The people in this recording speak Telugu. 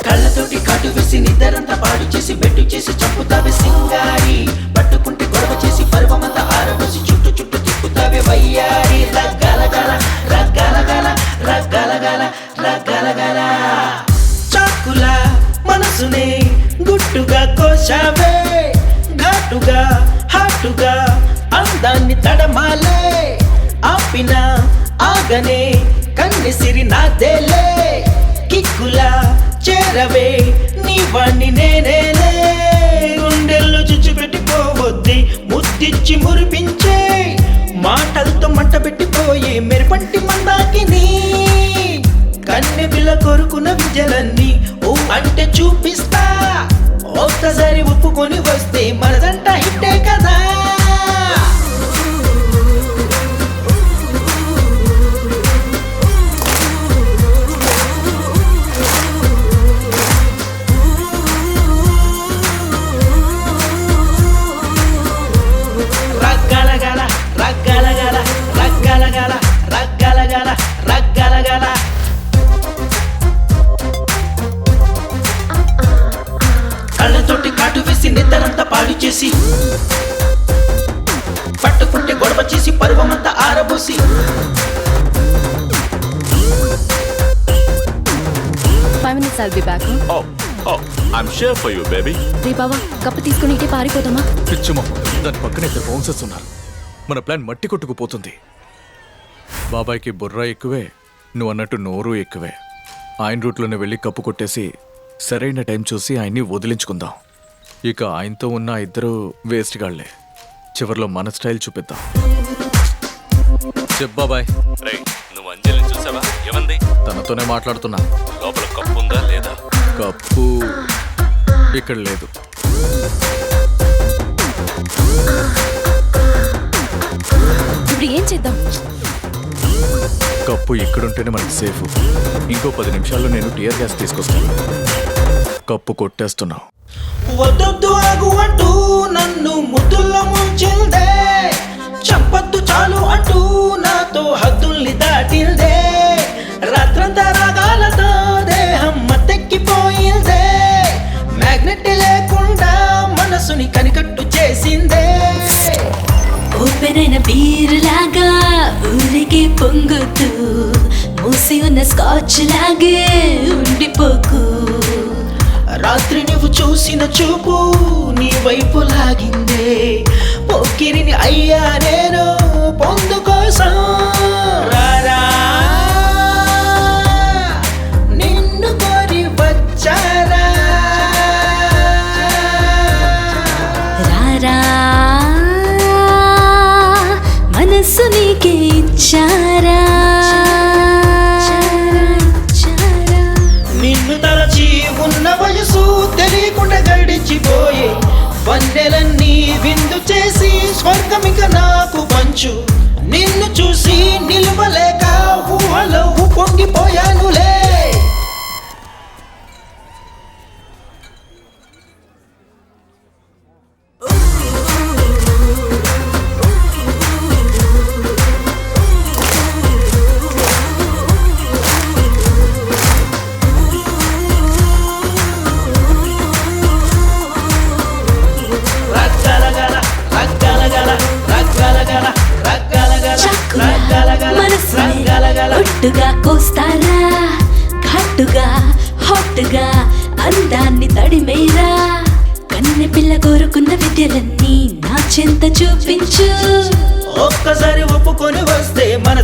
కళ్ళతోటి కాటు వేసి నిద్రంతా పాడు చేసి బెట్టు చేసి చంపుతావే సింగారి, పట్టుకుంటే గొడవ చేసి పర్వమంతా ఆరబోసి చుట్టూ చుట్టూ తిప్పుతావే వయ్యారి. రగ్గలగల రగ్గలగల రగ్గలగల రగ్గలగల చాకుల మనసునే గుట్టుగా కోశావే, ఘాటుగా హాటుగా అందాన్ని తడమాలే, ఆపిన ఆగనే కన్నెసిరి నాదేలే, కిక్కులా చేరవే నీ వాణ్ణి నేనేలే. గుండెల్లో చుచ్చు పెట్టిపోవద్ది ముద్దిచ్చి మురిపించే, మాటలతో మంట పెట్టిపోయే మెరుపంటి మందాకిని, కన్నె పిల్ల కొరుకున్న విద్యలన్నీ ఓ అంటే చూపిస్తా, ఒక్కసారి ఒప్పుకొని వస్తే మనదంట హిట్టే కదా. రగ్గలగల రగ్గలగల రగ్గలగల రగ్గలగల రగ్గలగల కళ్ళతోటి కాటు వేసి నిద్రంతా పాడు చేసి పట్టుకుంటే గొడవ చేసి పర్వమంతా ఆరబోసి. I'll be back. Oh, I'm sure for you, baby. రే బావా, కప్పు తీసుకుని ఇటే పారిపోతామా? పిచ్చుమో, దాని పక్కన ఇద్దరు బౌన్సర్స్ ఉన్నారు. మన ప్లాన్ మట్టి కొట్టుకుపోతుంది. బాబాయ్కి బుర్ర ఎక్కువే, నువ్వు అన్నట్టు నోరు ఎక్కువే. ఆయన రూట్లోనే వెళ్ళి కప్పు కొట్టేసి సరైన టైం చూసి ఆయన్ని వదిలించుకుందాం. ఇక ఆయనతో ఉన్న ఇద్దరు వేస్ట్ గాళ్లే. చివర్లో మన స్టైల్ చూపిద్దాం. చెప్ బాబాయ్. రేయ్, నువ్వు అంజలిని చూసావా? ఏమంది? తనతోనే మాట్లాడుతున్నా. లోపల కప్పు ఉందా లేదా? కప్పు ఇక్కడ లేదు. ఇప్పుడు ఏం చేద్దాం? కప్పు ఇక్కడుంటేనే మనకి సేఫ్. ఇంకో 10 నిమిషాల్లో నేను టియర్ గ్యాస్ తీసుకొస్తాను. కప్పు కొట్టేస్తున్నావు. వద్దొద్దు ఆగు అంటూ నన్ను ముద్దుల్లో ముంచిందే, చంపద్దు చాలు అంటూ నాతో హద్దుల్ని దాటిందే, రాత్రంతా రాగాలతో దేహం మత్తెక్కిపోయిందే, మ్యాగ్నెట్ లేకుండా మనసుని కనికట్టు చేసిందే. ఓపెనైన బీర్ లాగా ఊరికి పొంగుతూ మూసి ఉన్న స్కాచ్ లాగే ఉండిపోకు, రాత్రి నువ్వు చూసిన చూపు నీ వైపు లాగిందే, పోకిరిని అయ్యా నేను పొందు కోసం. రారా నిన్ను కోరి వచ్చారా, రారా మనసు నీకే ఇచ్చారా, నిన్ను తలచి ఉన్న వయసు తెలియకుండా గడిచిపోయే, వన్నెలన్నీ విందు చేసి స్వర్గమిక నాకు పంచు, నిన్ను చూసి నిలువలేక ఊహలో పొంగిపోయానులే. ఒట్టుగా కోస్తారా, ఘాటుగా హాట్గా అందాన్ని తడిమేరా, కన్నె పిల్ల కోరుకున్న విద్యలన్నీ నా చెంత చూపించు, ఒక్కసారి ఒప్పుకొని వస్తే మన